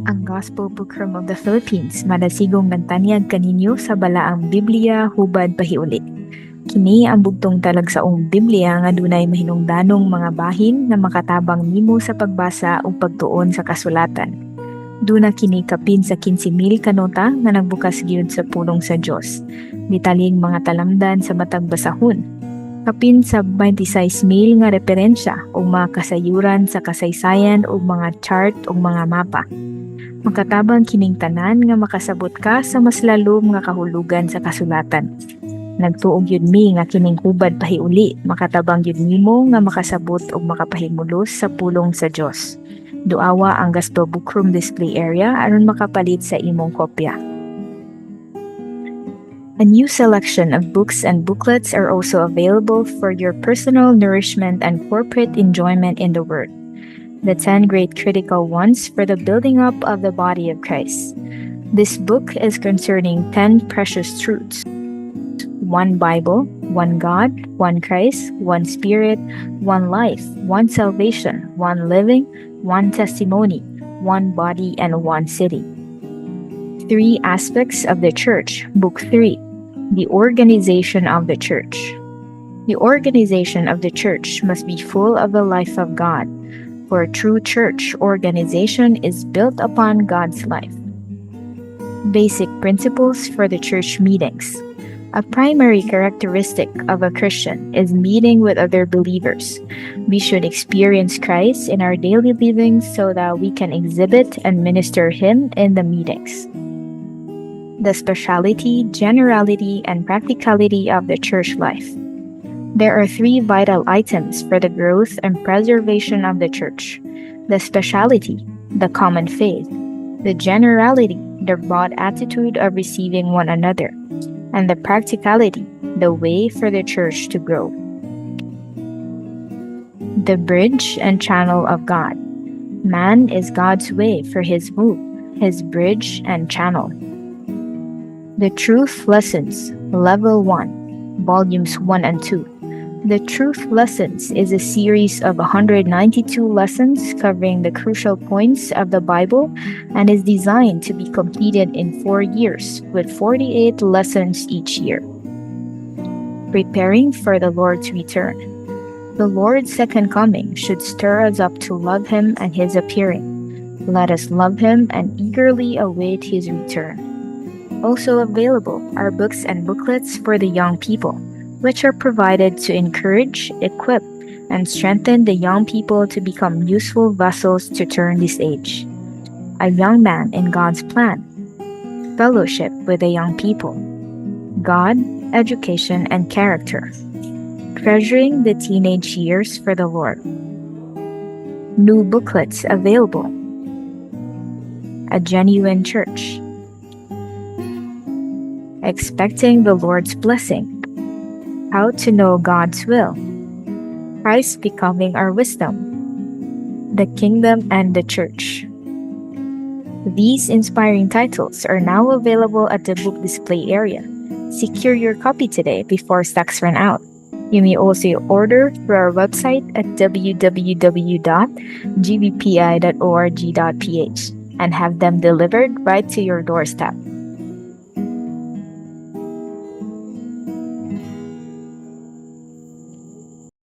Ang Gospel Bookroom of the Philippines madasigong nagtanyag kaninyo sa balaang Biblia hubad pahiuli. Kini ang bugtong talagsaong Biblia nga dunay mahinungdanong mga bahin na makatabang nimo sa pagbasa ug pagtuon sa kasulatan. Duna kini kapin sa 15,000 kanota nga nagbukas gyud sa pulong sa Dios. Detalyeng mga talamdan sa matag basahon. Kapin sa 26,000 nga referensya o mga kasayuran sa kasaysayan o mga chart o mga mapa. Makatabang kining tanan nga makasabot ka sa mas lalom nga kahulugan sa kasulatan. Nagtuog yun mi nga kining hubad pahiuli, makatabang yun nimo nga makasabot og makapahimulos sa pulong sa Dios. Duawa ang Gospel Bookroom display area aron makapalit sa imong kopya. A new selection of books and booklets are also available for your personal nourishment and corporate enjoyment in the Word. The 10 great critical ones for the building up of the body of Christ. This book is concerning 10 precious truths. 1 Bible, 1 God, 1 Christ, 1 Spirit, 1 life, 1 salvation, 1 living, 1 testimony, 1 body, and 1 city. 3 aspects of the church, Book 3. The organization of the church. The organization of the church must be full of the life of God. For a true church organization is built upon God's life. Basic principles for the church meetings. A primary characteristic of a Christian is meeting with other believers. We should experience Christ in our daily living so that we can exhibit and minister Him in the meetings. The speciality, generality, and practicality of the church life. There are 3 vital items for the growth and preservation of the church. The speciality, the common faith. The generality, the broad attitude of receiving one another. And the practicality, the way for the church to grow. The bridge and channel of God. Man is God's way for His move, His bridge and channel. The Truth Lessons, Level 1, Volumes 1 and 2. The Truth Lessons is a series of 192 lessons covering the crucial points of the Bible and is designed to be completed in 4 years with 48 lessons each year. Preparing for the Lord's return. The Lord's second coming should stir us up to love Him and His appearing. Let us love Him and eagerly await His return. Also available are books and booklets for the young people, which are provided to encourage, equip, and strengthen the young people to become useful vessels to turn this age. A young man in God's plan. Fellowship with the young people. God, education, and character. Treasuring the teenage years for the Lord. New booklets available. A genuine church. Expecting the Lord's blessing. How to know God's will. Christ becoming our wisdom. The kingdom and the church. These inspiring titles are now available at the book display area. Secure your copy today before stocks run out. You may also order through our website at www.gbpi.org.ph and have them delivered right to your doorstep.